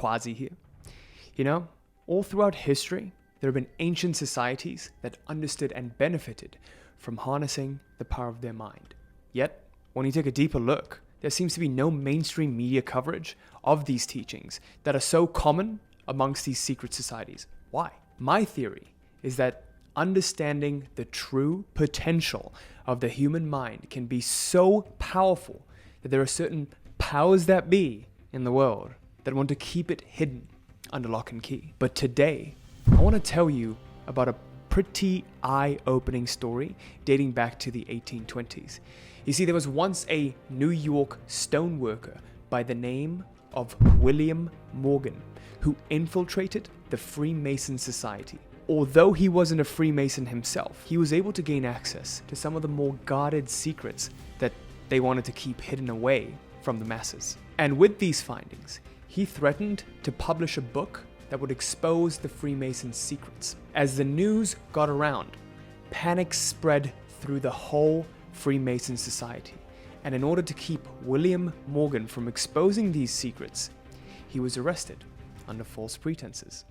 Quazi here. You know, all throughout history, there have been ancient societies that understood and benefited from harnessing the power of their mind. Yet, when you take a deeper look, there seems to be no mainstream media coverage of these teachings that are so common amongst these secret societies. Why? My theory is that understanding the true potential of the human mind can be so powerful that there are certain powers that be in the world that want to keep it hidden under lock and key. But today, I want to tell you about a pretty eye-opening story dating back to the 1820s. You see, there was once a New York stoneworker by the name of William Morgan who infiltrated the Freemason Society. Although he wasn't a Freemason himself, he was able to gain access to some of the more guarded secrets that they wanted to keep hidden away from the masses. And with these findings, he threatened to publish a book that would expose the Freemasons' secrets. As the news got around, panic spread through the whole Freemason Society. And in order to keep William Morgan from exposing these secrets, he was arrested under false pretenses.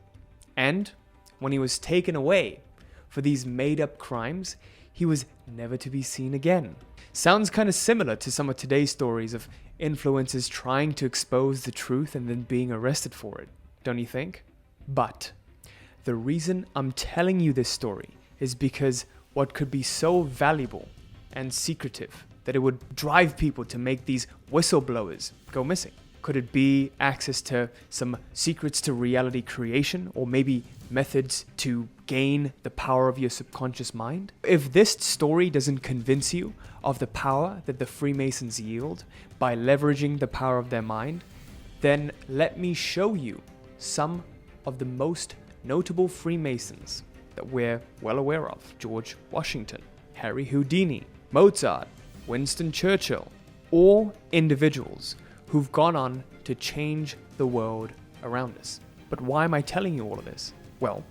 And when he was taken away for these made-up crimes, he was never to be seen again. Sounds kind of similar to some of today's stories of influencers trying to expose the truth and then being arrested for it, don't you think? But the reason I'm telling you this story is because what could be so valuable and secretive that it would drive people to make these whistleblowers go missing. Could it be access to some secrets to reality creation, or maybe methods to gain the power of your subconscious mind? If this story doesn't convince you of the power that the Freemasons yield by leveraging the power of their mind, then let me show you some of the most notable Freemasons that we're well aware of. George Washington, Harry Houdini, Mozart, Winston Churchill, all individuals who've gone on to change the world around us. But why am I telling you all of this? Well,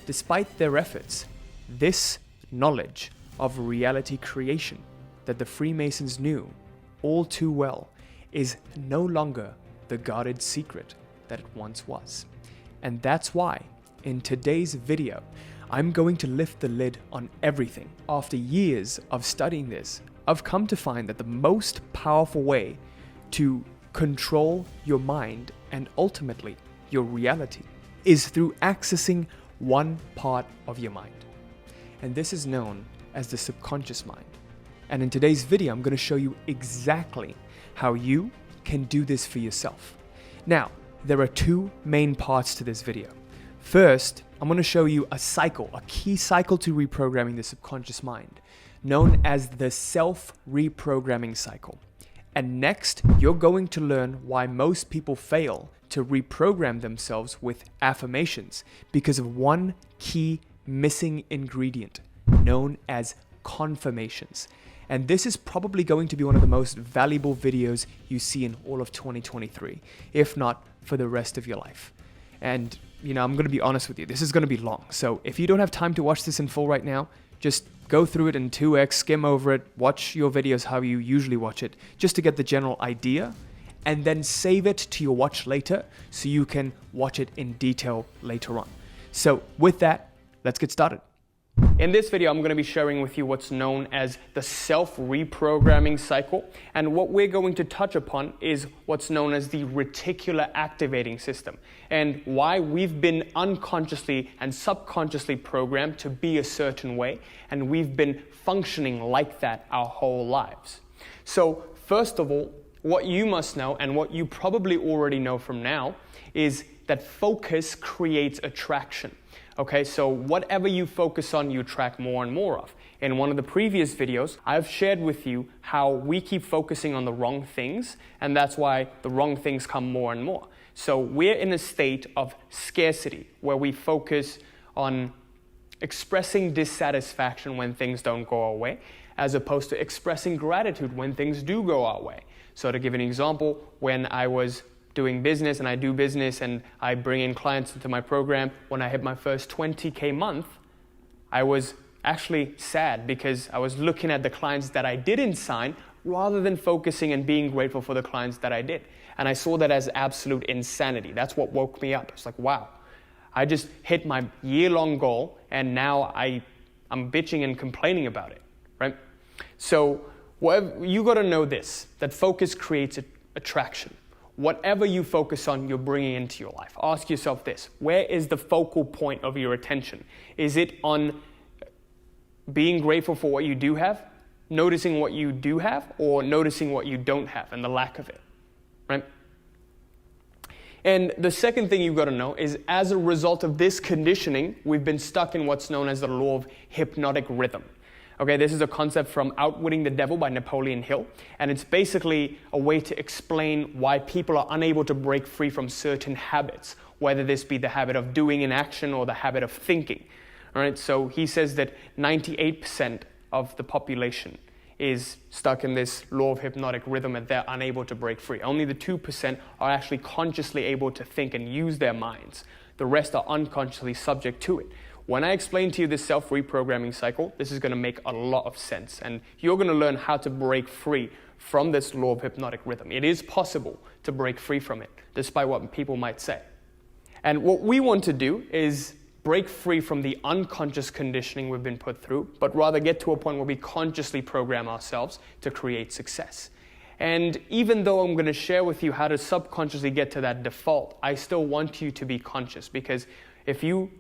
despite their efforts, this knowledge of reality creation that the Freemasons knew all too well is no longer the guarded secret that it once was. And that's why, in today's video, I'm going to lift the lid on everything. After years of studying this, I've come to find that the most powerful way to control your mind and ultimately your reality is through accessing one part of your mind. And this is known as the subconscious mind. And in today's video, I'm going to show you exactly how you can do this for yourself. Now, there are two main parts to this video. First, I'm going to show you a cycle, a key cycle to reprogramming the subconscious mind, known as the self-reprogramming cycle. And next, you're going to learn why most people fail to reprogram themselves with affirmations because of one key missing ingredient known as confirmations. And this is probably going to be one of the most valuable videos you see in all of 2023, if not for the rest of your life. And, you know, I'm going to be honest with you, this is going to be long. So if you don't have time to watch this in full right now, just go through it in 2x, skim over it, watch your videos how you usually watch it, just to get the general idea, and then save it to your watch later so you can watch it in detail later on. So with that, let's get started. In this video, I'm going to be sharing with you what's known as the self-reprogramming cycle. And what we're going to touch upon is what's known as the reticular activating system and why we've been unconsciously and subconsciously programmed to be a certain way. And we've been functioning like that our whole lives. So first of all, what you must know, and what you probably already know from now, is that focus creates attraction. Okay, so whatever you focus on, you attract more and more of. In one of the previous videos, I've shared with you how we keep focusing on the wrong things, and that's why the wrong things come more and more. So we're in a state of scarcity, where we focus on expressing dissatisfaction when things don't go our way, as opposed to expressing gratitude when things do go our way. So to give an example, when I was doing business and I do business and I bring in clients into my program, when I hit my first 20K month, I was actually sad because I was looking at the clients that I didn't sign rather than focusing and being grateful for the clients that I did. And I saw that as absolute insanity. That's what woke me up. It's like, wow, I just hit my year-long goal, and now I'm bitching and complaining about it, right? So you got to know this, that focus creates attraction. Whatever you focus on, you're bringing into your life. Ask yourself this: where is the focal point of your attention? Is it on being grateful for what you do have, noticing what you do have, or noticing what you don't have and the lack of it, right? And the second thing you've got to know is, as a result of this conditioning, we've been stuck in what's known as the law of hypnotic rhythm. Okay, this is a concept from Outwitting the Devil by Napoleon Hill, and it's basically a way to explain why people are unable to break free from certain habits, whether this be the habit of doing an action or the habit of thinking. All right, so he says that 98% of the population is stuck in this law of hypnotic rhythm and they're unable to break free. Only the 2% are actually consciously able to think and use their minds. The rest are unconsciously subject to it. When I explain to you this self-reprogramming cycle, this is going to make a lot of sense, and you're going to learn how to break free from this law of hypnotic rhythm. It is possible to break free from it, despite what people might say. And what we want to do is break free from the unconscious conditioning we've been put through, but rather get to a point where we consciously program ourselves to create success. And even though I'm going to share with you how to subconsciously get to that default, I still want you to be conscious, because if you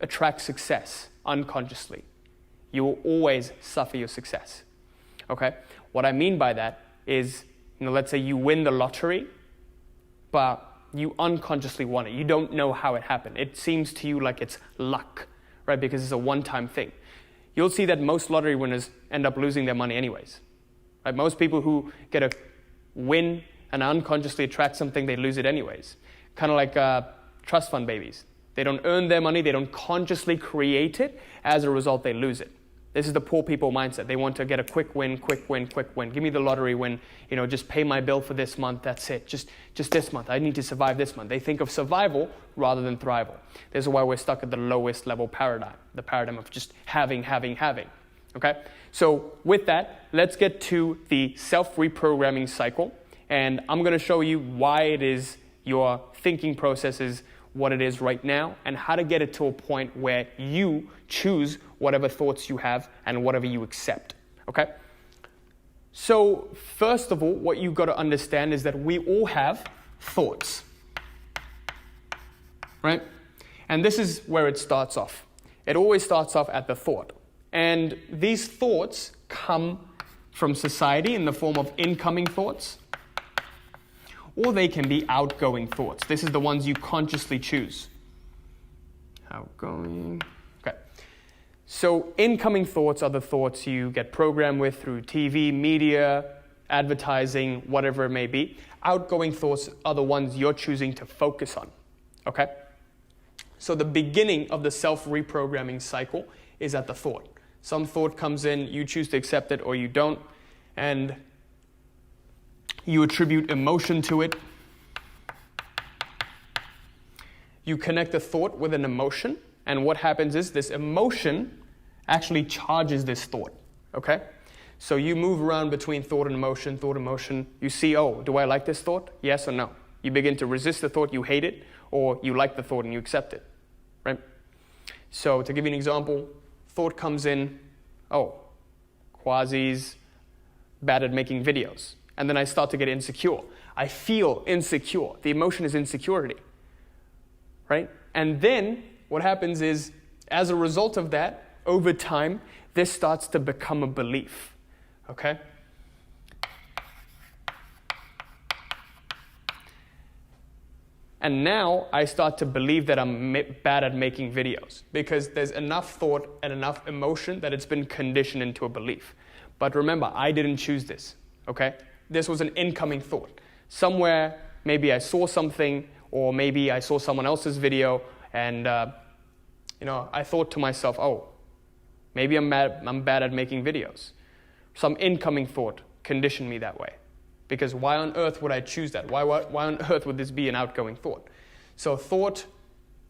attract success unconsciously, you will always suffer your success. Okay? What I mean by that is, let's say you win the lottery, but you unconsciously won it. You don't know how it happened. It seems to you like it's luck, right? Because it's a one-time thing. You'll see that most lottery winners end up losing their money anyways. Right? Most people who get a win and unconsciously attract something, they lose it anyways. Kind of like trust fund babies. They don't earn their money, they don't consciously create it. As a result, they lose it. This is the poor people mindset. They want to get a quick win, quick win, quick win. Give me the lottery win, just pay my bill for this month, that's it. Just this month, I need to survive this month. They think of survival rather than thrival. This is why we're stuck at the lowest level paradigm, the paradigm of just having. Okay? So with that, let's get to the self-reprogramming cycle. And I'm going to show you why it is your thinking process is what it is right now, and how to get it to a point where you choose whatever thoughts you have and whatever you accept, okay? So first of all, what you've got to understand is that we all have thoughts, right? And this is where it starts off. It always starts off at the thought. And these thoughts come from society in the form of incoming thoughts, or they can be outgoing thoughts. This is the ones you consciously choose. Outgoing. Okay. So incoming thoughts are the thoughts you get programmed with through TV, media, advertising, whatever it may be. Outgoing thoughts are the ones you're choosing to focus on. Okay? So the beginning of the self-reprogramming cycle is at the thought. Some thought comes in, you choose to accept it or you don't, and you attribute emotion to it. You connect a thought with an emotion, and what happens is this emotion actually charges this thought, okay? So you move around between thought and emotion. You see, oh, do I like this thought? Yes or no? You begin to resist the thought, you hate it, or you like the thought and you accept it, right? So to give you an example, thought comes in, oh, Quazi's bad at making videos. And then I start to get insecure. I feel insecure. The emotion is insecurity, right? And then what happens is, as a result of that, over time, this starts to become a belief, okay? And now I start to believe that I'm bad at making videos because there's enough thought and enough emotion that it's been conditioned into a belief. But remember, I didn't choose this, okay? This was an incoming thought. Somewhere, maybe I saw something, or maybe I saw someone else's video, and I thought to myself, oh, maybe I'm bad at making videos. Some incoming thought conditioned me that way. Because why on earth would I choose that? Why on earth would this be an outgoing thought? So thought,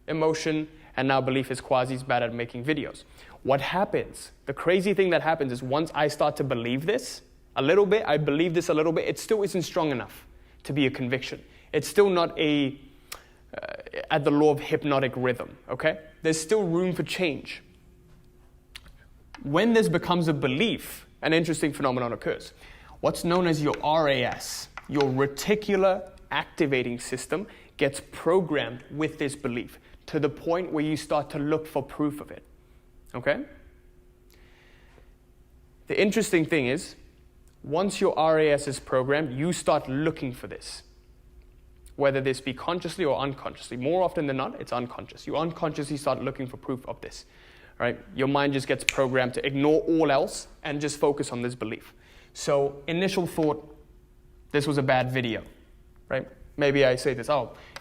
emotion, and now belief is Quasi's bad at making videos. What happens, the crazy thing that happens is once I start to believe this, a little bit, I believe this a little bit, it still isn't strong enough to be a conviction. It's still not at the law of hypnotic rhythm, okay? There's still room for change. When this becomes a belief, an interesting phenomenon occurs. What's known as your RAS, your reticular activating system, gets programmed with this belief to the point where you start to look for proof of it, okay? The interesting thing is, once your RAS is programmed, you start looking for this, whether this be consciously or unconsciously. More often than not, it's unconscious. You unconsciously start looking for proof of this, right? Your mind just gets programmed to ignore all else and just focus on this belief. So initial thought, this was a bad video, right? Maybe I say this,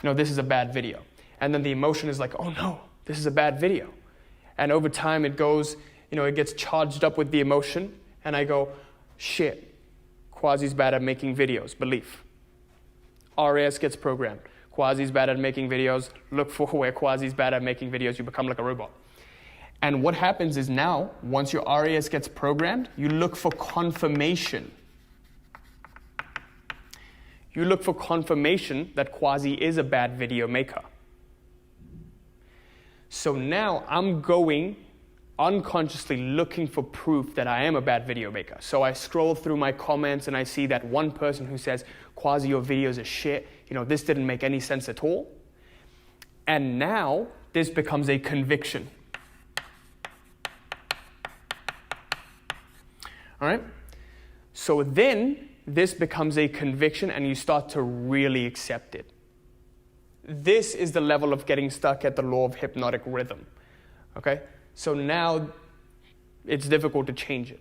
this is a bad video. And then the emotion is like, oh no, this is a bad video. And over time it goes, it gets charged up with the emotion, and I go, shit, Quazi's bad at making videos, belief. RAS gets programmed. Quazi's bad at making videos. Look for where Quazi's bad at making videos. You become like a robot. And what happens is now, once your RAS gets programmed, you look for confirmation. You look for confirmation that Quazi is a bad video maker. So now I'm going unconsciously looking for proof that I am a bad video maker. So I scroll through my comments and I see that one person who says, Quazi, your videos are shit. This didn't make any sense at all. And now this becomes a conviction. All right? So then this becomes a conviction and you start to really accept it. This is the level of getting stuck at the law of hypnotic rhythm. Okay? So now it's difficult to change it.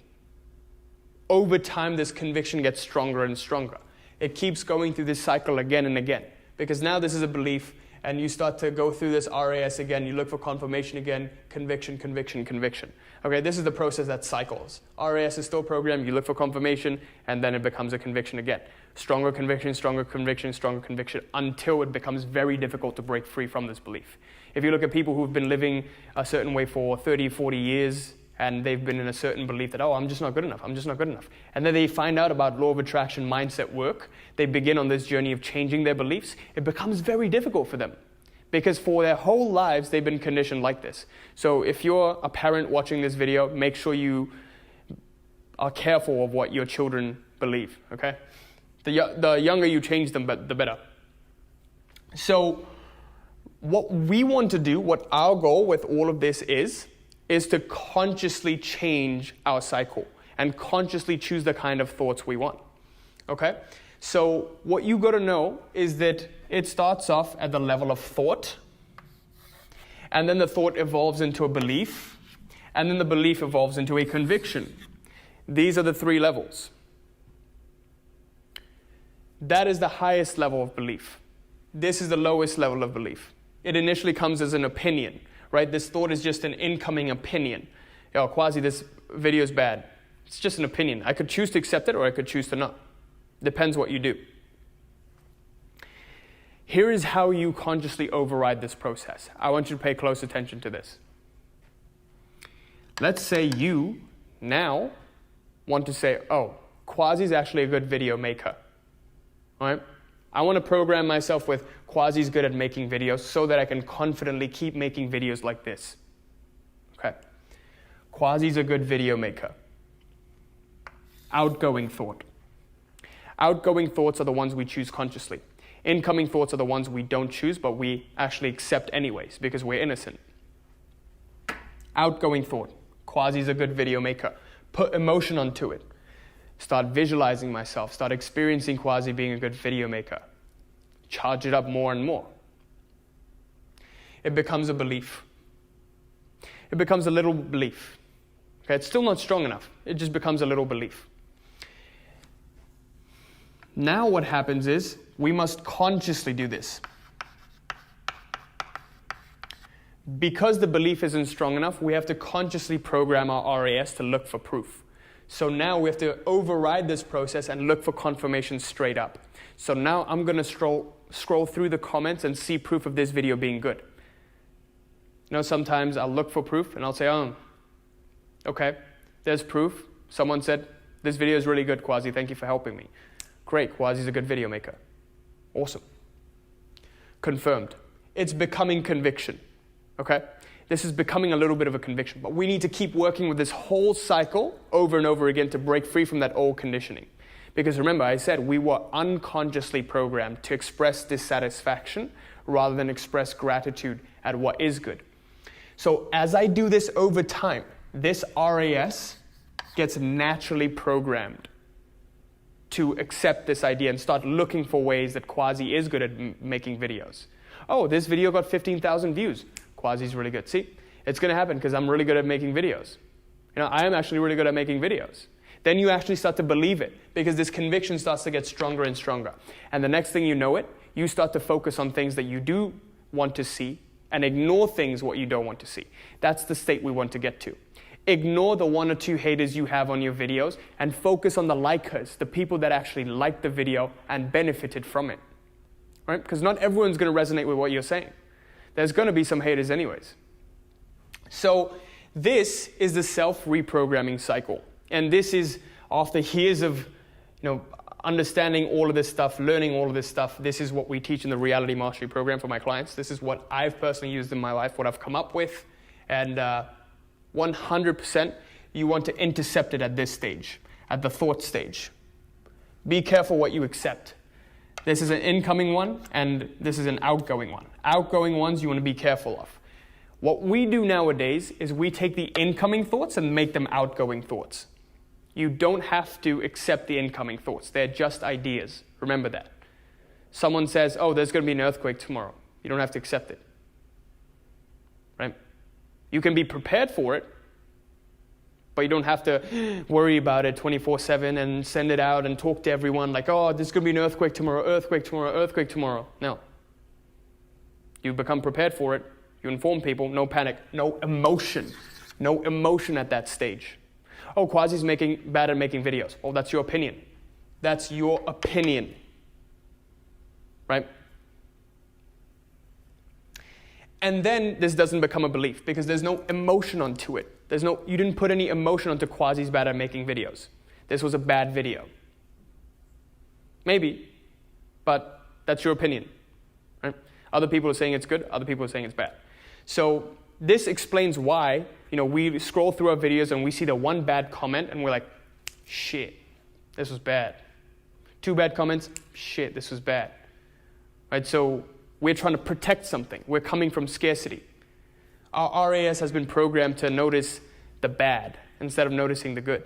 Over time, this conviction gets stronger and stronger. It keeps going through this cycle again and again, because now this is a belief, and you start to go through this RAS again. You look for confirmation again, conviction, conviction, conviction. Okay, this is the process that cycles. RAS is still programmed. You look for confirmation, and then it becomes a conviction again. Stronger conviction, stronger conviction, stronger conviction, until it becomes very difficult to break free from this belief. If you look at people who've been living a certain way for 30, 40 years, and they've been in a certain belief that, I'm just not good enough, I'm just not good enough. And then they find out about law of attraction mindset work. They begin on this journey of changing their beliefs. It becomes very difficult for them, because for their whole lives, they've been conditioned like this. So if you're a parent watching this video, make sure you are careful of what your children believe, okay? The younger you change them, the better. So what we want to do, what our goal with all of this is to consciously change our cycle and consciously choose the kind of thoughts we want, okay? So what you got to know is that it starts off at the level of thought, and then the thought evolves into a belief, and then the belief evolves into a conviction. These are the three levels. That is the highest level of belief. This is the lowest level of belief. It initially comes as an opinion, right? This thought is just an incoming opinion. Quazi, this video is bad. It's just an opinion. I could choose to accept it or I could choose to not. Depends what you do. Here is how you consciously override this process. I want you to pay close attention to this. Let's say you now want to say, Quazi is actually a good video maker. All right? I want to program myself with Quazi's good at making videos so that I can confidently keep making videos like this. Okay. Quazi's a good video maker. Outgoing thought. Outgoing thoughts are the ones we choose consciously. Incoming thoughts are the ones we don't choose, but we actually accept anyways because we're innocent. Outgoing thought. Quazi's a good video maker. Put emotion onto it. Start visualizing myself. Start experiencing Quazi being a good video maker. Charge it up more and more. It becomes a belief. It becomes a little belief. Okay, it's still not strong enough. It just becomes a little belief. Now what happens is we must consciously do this. Because the belief isn't strong enough, we have to consciously program our RAS to look for proof. So now we have to override this process and look for confirmation straight up. So now I'm going to scroll through the comments and see proof of this video being good. Sometimes I'll look for proof and I'll say, okay, there's proof. Someone said, this video is really good, Quazi. Thank you for helping me. Great, Quazi's a good video maker. Awesome. confirmed. It's becoming conviction, okay? This is becoming a little bit of a conviction, but we need to keep working with this whole cycle over and over again to break free from that old conditioning. Because remember, I said we were unconsciously programmed to express dissatisfaction rather than express gratitude at what is good. So as I do this over time, this RAS gets naturally programmed to accept this idea and start looking for ways that Quazi is good at making videos. Oh, this video got 15,000 views. Quazi's really good. See, it's going to happen because I'm really good at making videos. You know, I am actually really good at making videos. Then you actually start to believe it because this conviction starts to get stronger and stronger. And the next thing you know it, you start to focus on things that you do want to see and ignore things what you don't want to see. That's the state we want to get to. Ignore the 1 or 2 haters you have on your videos and focus on the likers, the people that actually liked the video and benefited from it. Right? Because not everyone's going to resonate with what you're saying. There's going to be some haters anyways. So this is the self-reprogramming cycle. And this is after years of understanding all of this stuff, learning all of this stuff. This is what we teach in the Reality Mastery Program for my clients. This is what I've personally used in my life, what I've come up with. And 100% you want to intercept it at this stage, at the thought stage. Be careful what you accept. This is an incoming one, and this is an outgoing one. Outgoing ones you want to be careful of. What we do nowadays is we take the incoming thoughts and make them outgoing thoughts. You don't have to accept the incoming thoughts. They're just ideas. Remember that. Someone says, oh, there's going to be an earthquake tomorrow. You don't have to accept it. Right? You can be prepared for it, but you don't have to worry about it 24/7 and send it out and talk to everyone like, oh, there's going to be an earthquake tomorrow, earthquake tomorrow, earthquake tomorrow. No. You become prepared for it. You inform people. No panic. No emotion. No emotion at that stage. Oh, Quazi's bad at making videos. Oh, that's your opinion. That's your opinion. Right? And then this doesn't become a belief because there's no emotion onto it. You didn't put any emotion onto Quazi's bad at making videos. This was a bad video. Maybe, but that's your opinion. Right? Other people are saying it's good, other people are saying it's bad. So this explains why, we scroll through our videos and we see the one bad comment and we're like, shit, this was bad. 2 bad comments, shit, this was bad. Right? So we're trying to protect something. We're coming from scarcity. Our RAS has been programmed to notice the bad instead of noticing the good.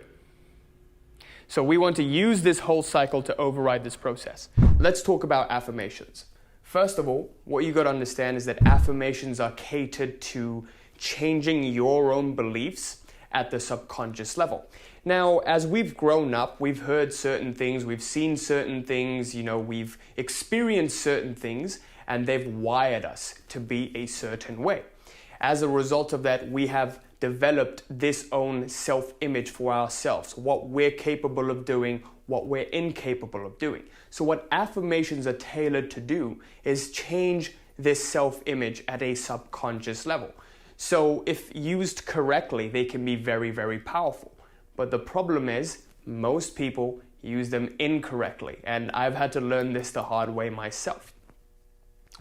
So we want to use this whole cycle to override this process. Let's talk about affirmations. First of all, what you got to understand is that affirmations are catered to changing your own beliefs at the subconscious level. Now, as we've grown up, we've heard certain things, we've seen certain things, we've experienced certain things, and they've wired us to be a certain way. As a result of that, we have developed this own self-image for ourselves, what we're capable of doing, what we're incapable of doing. So what affirmations are tailored to do is change this self-image at a subconscious level. So if used correctly, they can be very, very powerful. But the problem is most people use them incorrectly. And I've had to learn this the hard way myself.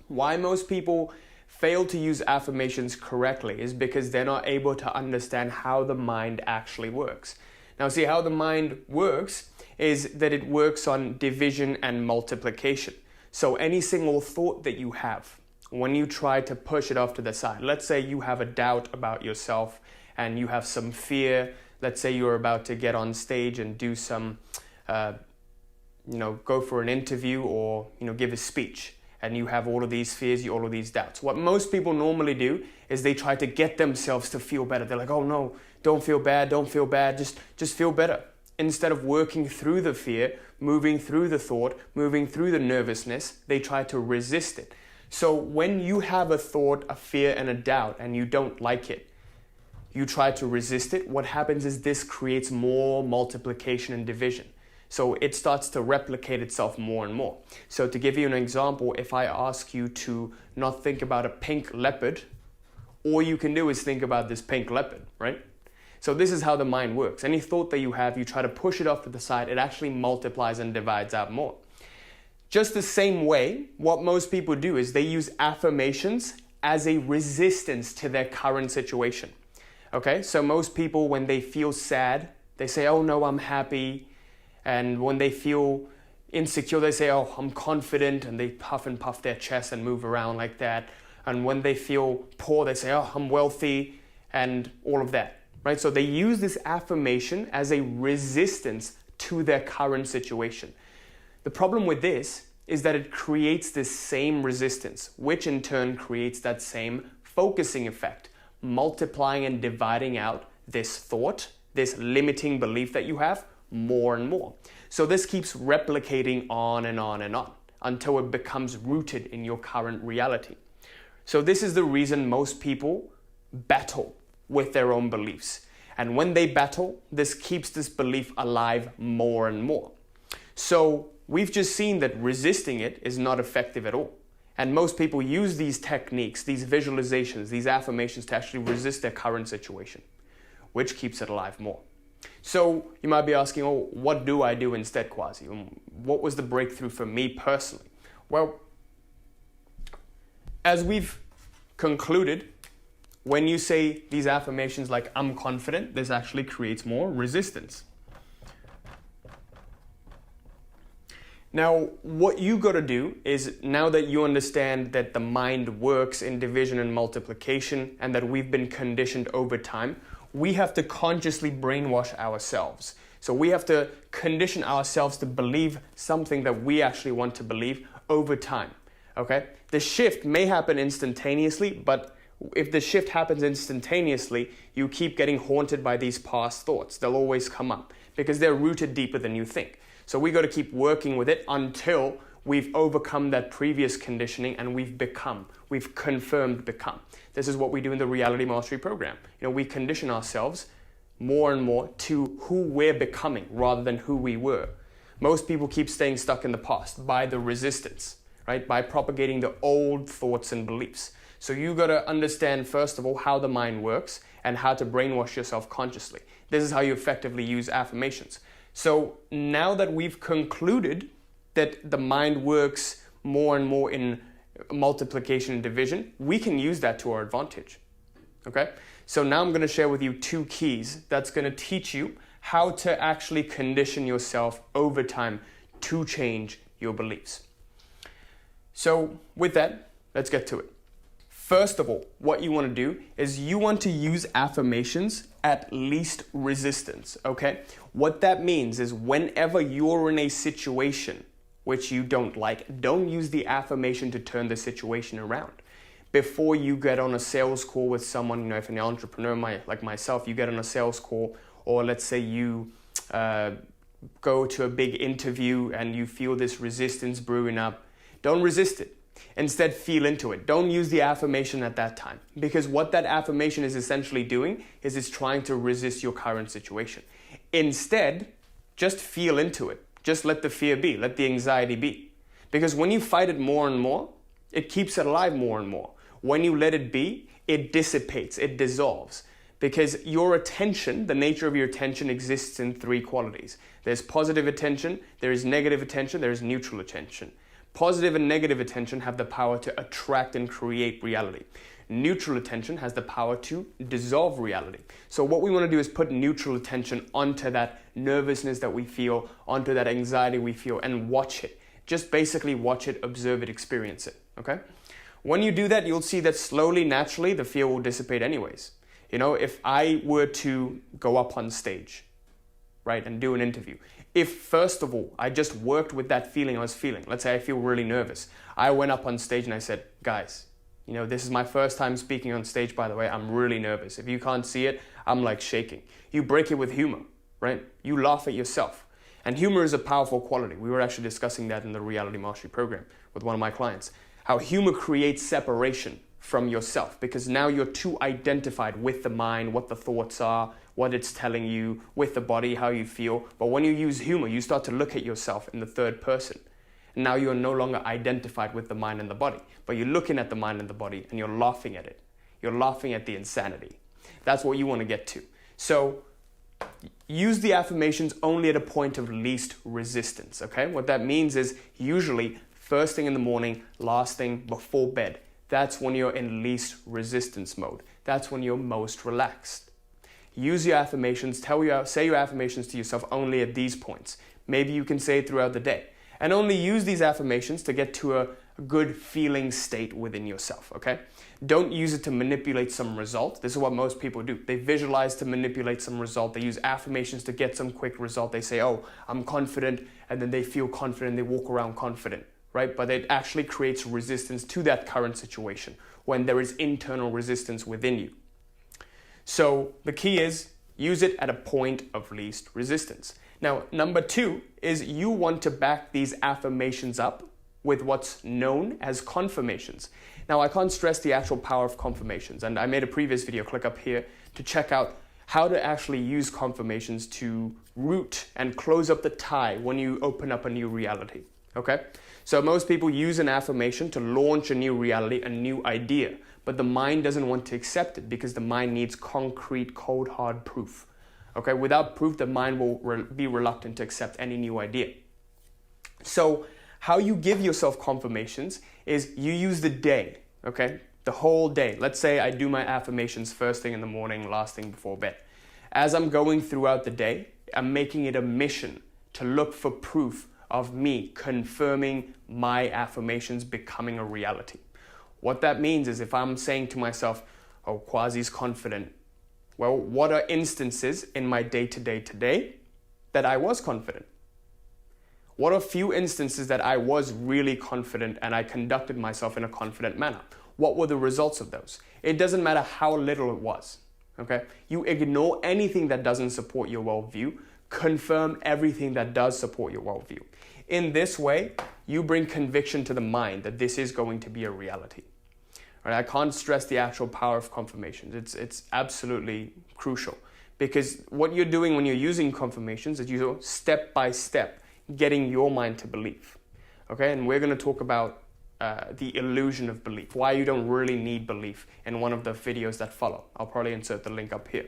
Why most people fail to use affirmations correctly is because they're not able to understand how the mind actually works. Now, see, how the mind works is that it works on division and multiplication. So any single thought that you have, when you try to push it off to the side, let's say you have a doubt about yourself and you have some fear. Let's say you're about to get on stage and do some, go for an interview or, give a speech. And you have all of these fears, all of these doubts. What most people normally do is they try to get themselves to feel better. They're like, oh no, don't feel bad, just feel better. Instead of working through the fear, moving through the thought, moving through the nervousness, they try to resist it. So when you have a thought, a fear, and a doubt, and you don't like it, you try to resist it, what happens is this creates more multiplication and division. So it starts to replicate itself more and more. So to give you an example, if I ask you to not think about a pink leopard, all you can do is think about this pink leopard, right? So this is how the mind works. Any thought that you have, you try to push it off to the side, it actually multiplies and divides out more. just the same way, what most people do is they use affirmations as a resistance to their current situation. Okay, so most people, when they feel sad, they say, oh no, I'm happy. And when they feel insecure, they say, oh, I'm confident, and they puff and puff their chest and move around like that. And when they feel poor, they say, oh, I'm wealthy, and all of that, right? So they use this affirmation as a resistance to their current situation. The problem with this is that it creates this same resistance, which in turn creates that same focusing effect, multiplying and dividing out this thought, this limiting belief that you have, more and more. So this keeps replicating on and on and on until it becomes rooted in your current reality. So this is the reason most people battle with their own beliefs. And when they battle, this keeps this belief alive more and more. So we've just seen that resisting it is not effective at all. And most people use these techniques, these visualizations, these affirmations to actually resist their current situation, which keeps it alive more. So you might be asking, oh, what do I do instead, Quazi? What was the breakthrough for me personally? Well, as we've concluded, when you say these affirmations like, I'm confident, this actually creates more resistance. Now, what you got to do is, now that you understand that the mind works in division and multiplication and that we've been conditioned over time, we have to consciously brainwash ourselves. So we have to condition ourselves to believe something that we actually want to believe over time. Okay? The shift may happen instantaneously, but if the shift happens instantaneously, you keep getting haunted by these past thoughts. They'll always come up because they're rooted deeper than you think. So we got to keep working with it until we've overcome that previous conditioning and we've confirmed become. This is what we do in the Reality Mastery Program. We condition ourselves more and more to who we're becoming rather than who we were. Most people keep staying stuck in the past by the resistance, right? By propagating the old thoughts and beliefs. So you got to understand, first of all, how the mind works and how to brainwash yourself consciously. This is how you effectively use affirmations. So now that we've concluded that the mind works more and more in multiplication and division, we can use that to our advantage. Okay? So now I'm going to share with you 2 keys that's going to teach you how to actually condition yourself over time to change your beliefs. So with that, let's get to it. First of all, what you want to do is you want to use affirmations at least resistance, okay? What that means is whenever you're in a situation which you don't like, don't use the affirmation to turn the situation around. Before you get on a sales call with someone, if an entrepreneur like myself, you get on a sales call, or let's say you go to a big interview and you feel this resistance brewing up, don't resist it. Instead, feel into it. Don't use the affirmation at that time. Because what that affirmation is essentially doing is it's trying to resist your current situation. Instead, just feel into it. Just let the fear be. Let the anxiety be. Because when you fight it more and more, it keeps it alive more and more. When you let it be, it dissipates. It dissolves. Because your attention, the nature of your attention exists in 3 qualities. There's positive attention, there is negative attention, there is neutral attention. Positive and negative attention have the power to attract and create reality. Neutral attention has the power to dissolve reality. So what we want to do is put neutral attention onto that nervousness that we feel, onto that anxiety we feel, and watch it. Just basically watch it, observe it, experience it, okay? When you do that, you'll see that slowly, naturally, the fear will dissipate anyways. If I were to go up on stage, right, and do an interview, if first of all, I just worked with that feeling I was feeling, let's say I feel really nervous, I went up on stage and I said, guys, this is my first time speaking on stage, by the way, I'm really nervous. If you can't see it, I'm like shaking. You break it with humor, right? You laugh at yourself. And humor is a powerful quality. We were actually discussing that in the Reality Mastery Program with one of my clients. How humor creates separation from yourself because now you're too identified with the mind, what the thoughts are, what it's telling you, with the body, how you feel. But when you use humor, you start to look at yourself in the third person. And now you're no longer identified with the mind and the body, but you're looking at the mind and the body and you're laughing at it. You're laughing at the insanity. That's what you want to get to. So use the affirmations only at a point of least resistance, okay? What that means is usually first thing in the morning, last thing before bed. That's when you're in least resistance mode. That's when you're most relaxed. Use your affirmations, say your affirmations to yourself only at these points. Maybe you can say it throughout the day. And only use these affirmations to get to a good feeling state within yourself, okay? Don't use it to manipulate some result. This is what most people do. They visualize to manipulate some result. They use affirmations to get some quick result. They say, oh, I'm confident, and then they feel confident, they walk around confident, right? But it actually creates resistance to that current situation when there is internal resistance within you. So the key is use it at a point of least resistance. Now, number 2 is you want to back these affirmations up with what's known as confirmations. Now, I can't stress the actual power of confirmations, and I made a previous video, click up here, to check out how to actually use confirmations to root and close up the tie when you open up a new reality, okay? So most people use an affirmation to launch a new reality, a new idea, but the mind doesn't want to accept it because the mind needs concrete, cold, hard proof, okay? Without proof, the mind will be reluctant to accept any new idea. So how you give yourself confirmations is you use the day, okay? The whole day. Let's say I do my affirmations first thing in the morning, last thing before bed. As I'm going throughout the day, I'm making it a mission to look for proof of me confirming my affirmations becoming a reality. What that means is if I'm saying to myself, oh, Quazi's confident, well, what are instances in my day-to-day today that I was confident? What are few instances that I was really confident and I conducted myself in a confident manner? What were the results of those? It doesn't matter how little it was, okay? You ignore anything that doesn't support your worldview, confirm everything that does support your worldview. In this way, you bring conviction to the mind that this is going to be a reality. Right? I can't stress the actual power of confirmations. It's absolutely crucial because what you're doing when you're using confirmations is you're step by step getting your mind to believe. Okay, and we're going to talk about the illusion of belief, why you don't really need belief in one of the videos that follow. I'll probably insert the link up here.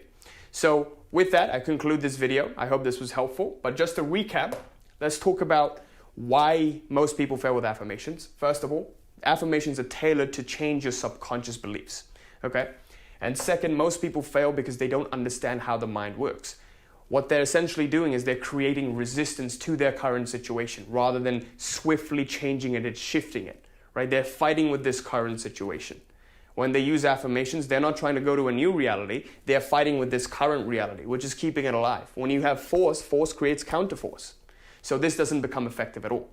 So with that, I conclude this video. I hope this was helpful. But just to recap, let's talk about why most people fail with affirmations. First of all, affirmations are tailored to change your subconscious beliefs. Okay, and second, most people fail because they don't understand how the mind works. What they're essentially doing is they're creating resistance to their current situation rather than swiftly changing it and shifting it, right? They're fighting with this current situation. When they use affirmations, they're not trying to go to a new reality. They're fighting with this current reality, which is keeping it alive. When you have force, force creates counterforce. So this doesn't become effective at all.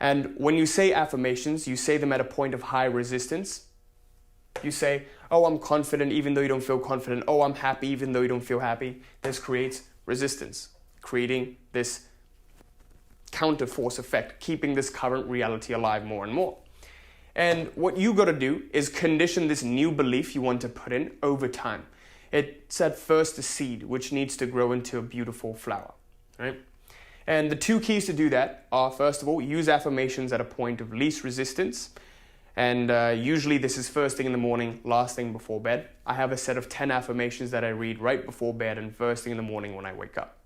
And when you say affirmations, you say them at a point of high resistance. You say, oh, I'm confident even though you don't feel confident. Oh, I'm happy even though you don't feel happy. This creates resistance, creating this counterforce effect, keeping this current reality alive more and more. And what you got to do is condition this new belief you want to put in over time. It's at first a seed, which needs to grow into a beautiful flower, right? And the 2 keys to do that are, first of all, use affirmations at a point of least resistance. And usually this is first thing in the morning, last thing before bed. I have a set of 10 affirmations that I read right before bed and first thing in the morning when I wake up.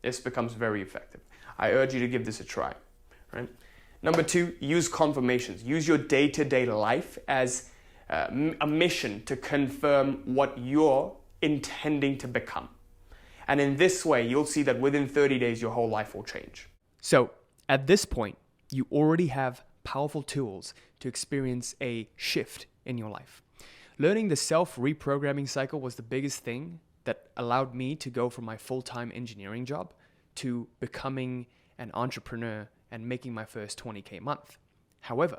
This becomes very effective. I urge you to give this a try, right? Number 2, use confirmations. Use your day-to-day life as a mission to confirm what you're intending to become. And in this way, you'll see that within 30 days, your whole life will change. So at this point, you already have powerful tools to experience a shift in your life. Learning the self-reprogramming cycle was the biggest thing that allowed me to go from my full-time engineering job to becoming an entrepreneur and making my first 20K month. However,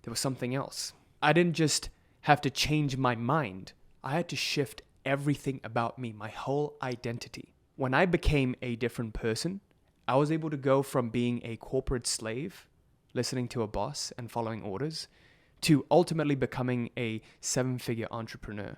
there was something else. I didn't just have to change my mind. I had to shift everything about me, my whole identity. When I became a different person, I was able to go from being a corporate slave, listening to a boss and following orders, to ultimately becoming a 7-figure entrepreneur,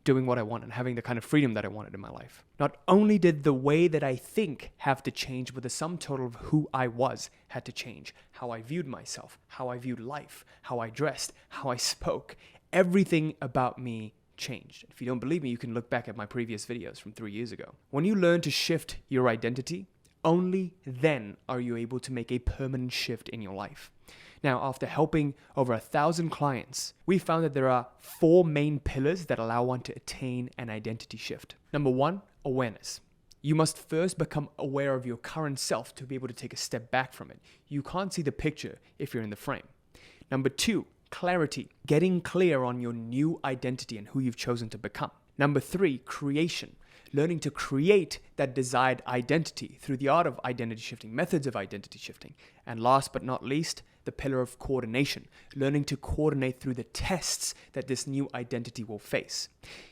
doing what I want and having the kind of freedom that I wanted in my life. Not only did the way that I think have to change, but the sum total of who I was had to change. How I viewed myself, how I viewed life, how I dressed, how I spoke. Everything about me changed. If you don't believe me, you can look back at my previous videos from 3 years ago. When you learn to shift your identity, only then are you able to make a permanent shift in your life. Now, after helping over 1,000 clients, we found that there are 4 main pillars that allow one to attain an identity shift. Number 1, awareness. You must first become aware of your current self to be able to take a step back from it. You can't see the picture if you're in the frame. Number 2, clarity. Getting clear on your new identity and who you've chosen to become. Number 3, creation. Learning to create that desired identity through the art of identity shifting, methods of identity shifting. And last but not least, the pillar of coordination. Learning to coordinate through the tests that this new identity will face.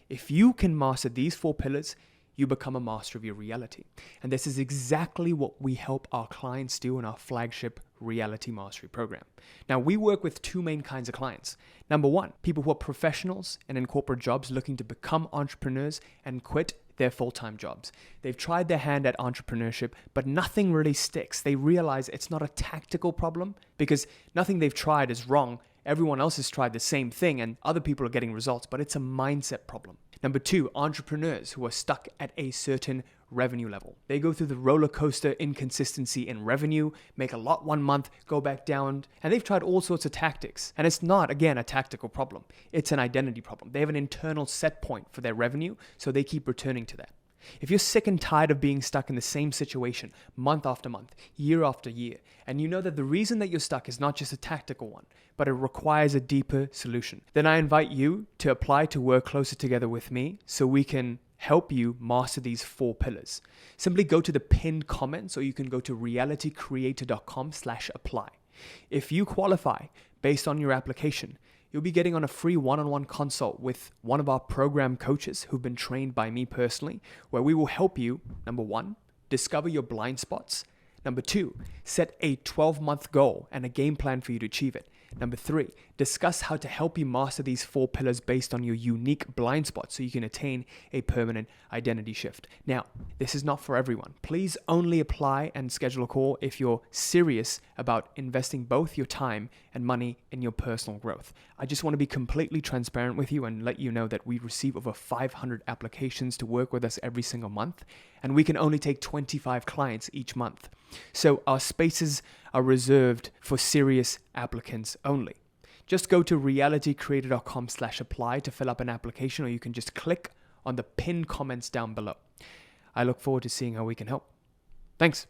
If you can master these 4 pillars, you become a master of your reality. And this is exactly what we help our clients do in our flagship Reality Mastery program. Now, we work with 2 main kinds of clients. Number 1, people who are professionals and in corporate jobs looking to become entrepreneurs and quit their full-time jobs. They've tried their hand at entrepreneurship, but nothing really sticks. They realize it's not a tactical problem because nothing they've tried is wrong. Everyone else has tried the same thing and other people are getting results, but it's a mindset problem. Number 2, entrepreneurs who are stuck at a certain revenue level. They go through the roller coaster inconsistency in revenue, make a lot one month, go back down, and they've tried all sorts of tactics. And it's not, again, a tactical problem. It's an identity problem. They have an internal set point for their revenue, so they keep returning to that. If you're sick and tired of being stuck in the same situation month after month, year after year, and you know that the reason that you're stuck is not just a tactical one, but it requires a deeper solution, then I invite you to apply to work closer together with me so we can help you master these 4 pillars. Simply go to the pinned comments or you can go to realitycreator.com/apply. If you qualify based on your application, you'll be getting on a free one-on-one consult with one of our program coaches who've been trained by me personally, where we will help you, number 1, discover your blind spots. Number 2, set a 12-month goal and a game plan for you to achieve it. Number 3, discuss how to help you master these 4 pillars based on your unique blind spots so you can attain a permanent identity shift. Now, this is not for everyone. Please only apply and schedule a call if you're serious about investing both your time and money in your personal growth. I just want to be completely transparent with you and let you know that we receive over 500 applications to work with us every single month, and we can only take 25 clients each month. So our spaces are reserved for serious applicants only. Just go to realitycreator.com/apply to fill up an application, or you can just click on the pinned comments down below. I look forward to seeing how we can help. Thanks.